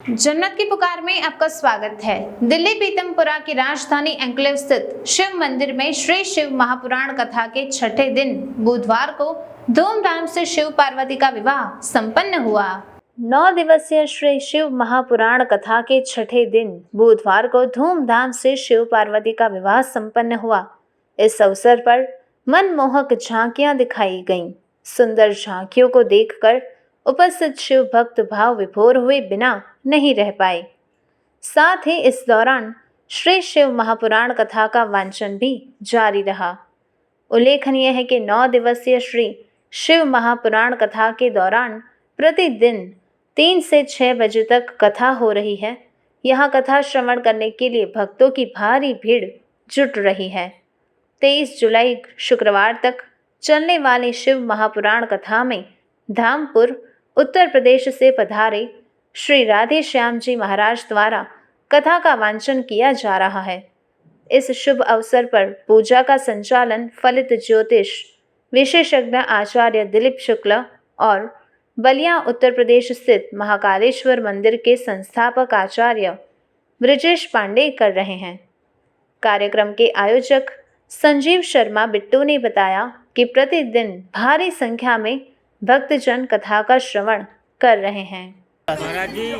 जन्नत की पुकार में आपका स्वागत है। दिल्ली पीतमपुरा की राजधानी एन्क्लेव स्थित शिव मंदिर में श्री शिव महापुराण कथा के छठे दिन बुधवार को धूमधाम से शिव पार्वती का विवाह संपन्न हुआ। 9 दिवसीय श्री शिव महापुराण कथा के छठे दिन बुधवार को धूमधाम से शिव पार्वती का विवाह संपन्न हुआ। इस अवसर पर मनमोहक झांकियां दिखाई गईं। सुंदर झांकियों को देखकर उपस्थित शिव भक्त भाव विभोर हुए बिना नहीं रह पाए। साथ ही इस दौरान श्री शिव महापुराण कथा का वांचन भी जारी रहा। उल्लेखनीय है कि 9 दिवसीय श्री शिव महापुराण कथा के दौरान प्रतिदिन 3 से 6 बजे तक कथा हो रही है। यहाँ कथा श्रवण करने के लिए भक्तों की भारी भीड़ जुट रही है। 23 जुलाई शुक्रवार तक चलने वाली शिव महापुराण कथा में धामपुर उत्तर प्रदेश से पधारे श्री राधे श्याम जी महाराज द्वारा कथा का वांचन किया जा रहा है। इस शुभ अवसर पर पूजा का संचालन फलित ज्योतिष विशेषज्ञ आचार्य दिलीप शुक्ला और बलिया उत्तर प्रदेश स्थित महाकालेश्वर मंदिर के संस्थापक आचार्य ब्रजेश पांडे कर रहे हैं। कार्यक्रम के आयोजक संजीव शर्मा बिट्टू ने बताया कि प्रतिदिन भारी संख्या में भक्तजन कथा का श्रवण कर रहे हैं। महाराज जी,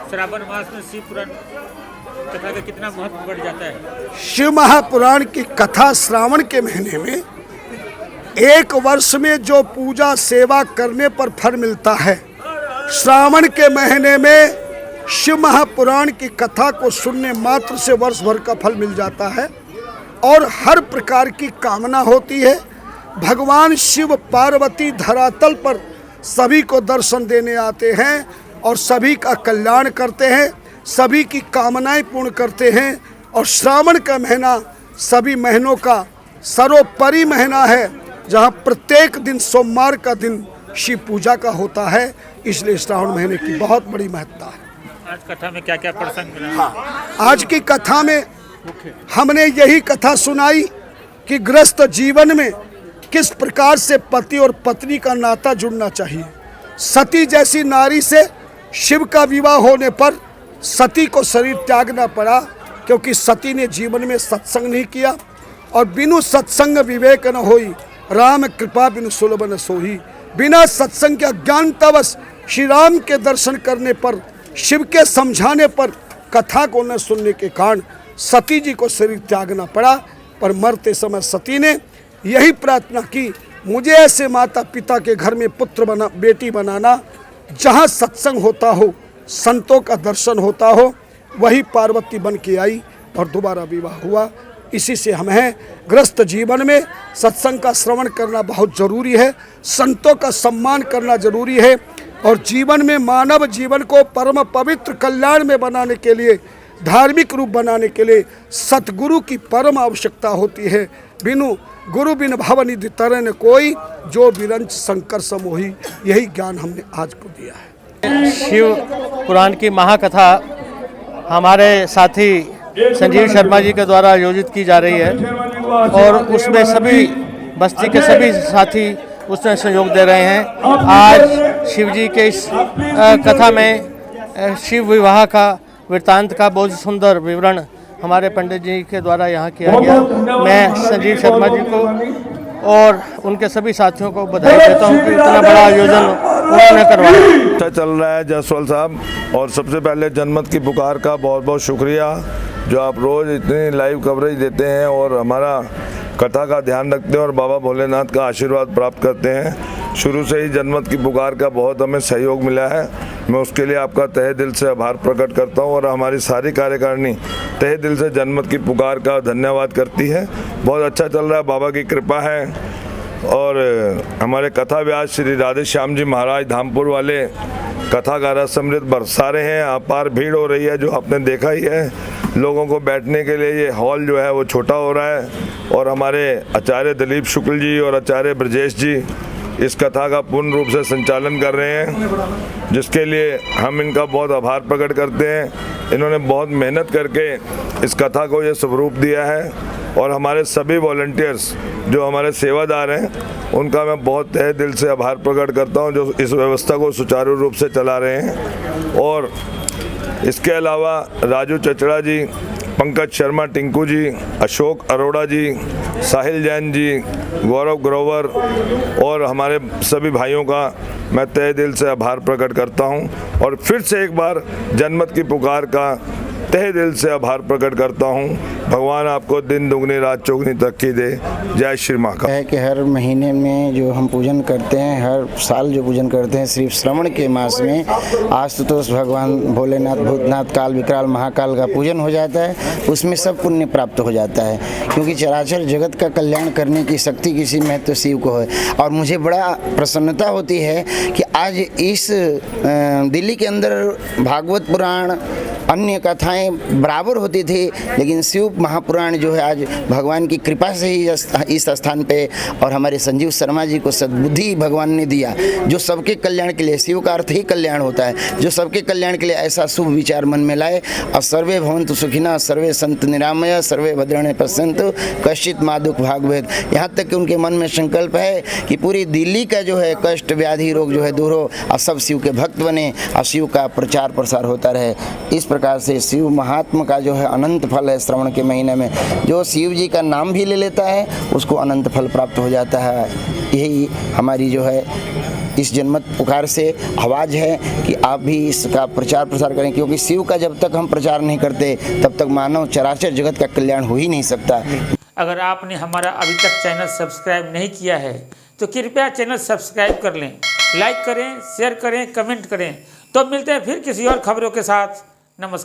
श्रावण मास में शिव पुराण कथा का कितना महत्व बढ़ जाता है? शिव महापुराण की कथा श्रावण के महीने में एक वर्ष में जो पूजा सेवा करने पर फल मिलता है, श्रावण के महीने में शिव महापुराण की कथा को सुनने मात्र से वर्ष भर का फल मिल जाता है और हर प्रकार की कामना होती है। भगवान शिव पार्वती धरातल पर सभी को दर्शन देने आते हैं और सभी का कल्याण करते हैं, सभी की कामनाएं पूर्ण करते हैं। और श्रावण का महीना सभी महीनों का सर्वोपरि महीना है, जहां प्रत्येक दिन सोमवार का दिन शिव पूजा का होता है। इसलिए श्रावण महीने की बहुत बड़ी महत्ता है। आज कथा में क्या क्या प्रसंग मिला? हाँ, आज की कथा में हमने यही कथा सुनाई कि गृहस्थ जीवन में किस प्रकार से पति और पत्नी का नाता जुड़ना चाहिए। सती जैसी नारी से शिव का विवाह होने पर सती को शरीर त्यागना पड़ा, क्योंकि सती ने जीवन में सत्संग नहीं किया और बिनु सत्संग विवेक न होई, राम कृपा बिनु सुलभ न सोही। बिना सत्संग के अज्ञानतावश श्री राम के दर्शन करने पर, शिव के समझाने पर, कथा को न सुनने के कारण सती जी को शरीर त्यागना पड़ा। पर मरते समय सती ने यही प्रार्थना की, मुझे ऐसे माता पिता के घर में बेटी बनाना जहाँ सत्संग होता हो, संतों का दर्शन होता हो। वही पार्वती बन के आई और दोबारा विवाह हुआ। इसी से हम हैं, गृहस्थ जीवन में सत्संग का श्रवण करना बहुत जरूरी है, संतों का सम्मान करना जरूरी है और जीवन में मानव जीवन को परम पवित्र कल्याण में बनाने के लिए, धार्मिक रूप बनाने के लिए सतगुरु की परम आवश्यकता होती है। बिनु गुरु बिन भवनिधि तरन कोई, जो बिरंच शंकर समोही। यही ज्ञान हमने आज को दिया है। शिव पुराण की महाकथा हमारे साथी संजीव शर्मा जी के द्वारा आयोजित की जा रही है और उसमें सभी बस्ती के सभी साथी उसमें सहयोग दे रहे हैं। आज शिव जी के इस कथा में शिव विवाह का वृत्तांत का बहुत सुंदर विवरण हमारे पंडित जी के द्वारा यहाँ किया गया। मैं संजीव शर्मा जी को और उनके सभी साथियों को बधाई देता हूँ कि इतना बड़ा आयोजन उन्होंने करवाया। अच्छा चल रहा है जसवाल साहब, और सबसे पहले जनमत की पुकार का बहुत बहुत शुक्रिया जो आप रोज़ इतनी लाइव कवरेज देते हैं और हमारा कथा का ध्यान रखते हैं और बाबा भोलेनाथ का आशीर्वाद प्राप्त करते हैं। शुरू से ही जनमत की पुकार का बहुत हमें सहयोग मिला है। मैं उसके लिए आपका तहे दिल से आभार प्रकट करता हूं और हमारी सारी कार्यकारिणी तहे दिल से जनमत की पुकार का धन्यवाद करती है। बहुत अच्छा चल रहा है, बाबा की कृपा है। और हमारे कथा व्यास श्री राधे श्याम जी महाराज धामपुर वाले कथा का रस अमृत बरसा रहे हैं। अपार भीड़ हो रही है, जो आपने देखा ही है। लोगों को बैठने के लिए ये हॉल जो है वो छोटा हो रहा है और हमारे आचार्य दिलीप शुक्ल जी और आचार्य ब्रजेश जी इस कथा का पूर्ण रूप से संचालन कर रहे हैं, जिसके लिए हम इनका बहुत आभार प्रकट करते हैं। इन्होंने बहुत मेहनत करके इस कथा को ये स्वरूप दिया है और हमारे सभी वॉलंटियर्स जो हमारे सेवादार हैं उनका मैं बहुत तहे दिल से आभार प्रकट करता हूं, जो इस व्यवस्था को सुचारू रूप से चला रहे हैं। और इसके अलावा राजू चचड़ा जी, पंकज शर्मा टिंकू जी, अशोक अरोड़ा जी, साहिल जैन जी, गौरव ग्रोवर और हमारे सभी भाइयों का मैं तहे दिल से आभार प्रकट करता हूं और फिर से एक बार जनमत की पुकार का तहे दिल से आभार प्रकट करता हूं। भगवान आपको दिन दुगनी रात चौगनी तरक्की दे। जय श्री माँ का है कि हर महीने में जो हम पूजन करते हैं, हर साल जो पूजन करते हैं, सिर्फ श्रावण के मास में आशुतोष भगवान भोलेनाथ, भूतनाथ, काल विकराल महाकाल का पूजन हो जाता है। उसमें सब पुण्य प्राप्त हो जाता है, क्योंकि चराचर जगत का कल्याण करने की शक्ति किसी में तो शिव को है। और मुझे बड़ा प्रसन्नता होती है कि आज इस दिल्ली के अंदर भागवत पुराण, अन्य कथाएं बराबर होती थी, लेकिन शिव महापुराण जो है आज भगवान की कृपा से ही इस स्थान पे और हमारे संजीव शर्मा जी को सद्बुद्धि भगवान ने दिया, जो सबके कल्याण के लिए, शिव का अर्थ ही कल्याण होता है, जो सबके कल्याण के लिए ऐसा शुभ विचार मन में लाए। और सर्वे भवन्तु सुखिनः, सर्वे सन्तु निरामया, सर्वे भद्राणि पश्यन्तु, कश्चित् मा दुःख भाग् भवेत्। यहाँ तक कि उनके मन में संकल्प है कि पूरी दिल्ली का जो है कष्ट, व्याधि, रोग जो है दूर हो और सब शिव के भक्त बने और शिव का प्रचार प्रसार होता रहे। इस प्रकार से शिव महात्मा का जो है अनंत फल है। श्रवण के महीने में जो शिव जी का नाम भी ले लेता है उसको अनंत फल प्राप्त हो जाता है। यही हमारी जो है इस जनमत पुकार से आवाज़ है कि आप भी इसका प्रचार प्रसार करें, क्योंकि शिव का जब तक हम प्रचार नहीं करते तब तक मानव चराचर जगत का कल्याण हो ही नहीं सकता। अगर आपने हमारा अभी तक चैनल सब्सक्राइब नहीं किया है तो कृपया चैनल सब्सक्राइब कर लें, लाइक करें, शेयर करें, कमेंट करें। तो मिलते हैं फिर किसी और खबरों के साथ। नमस्कार।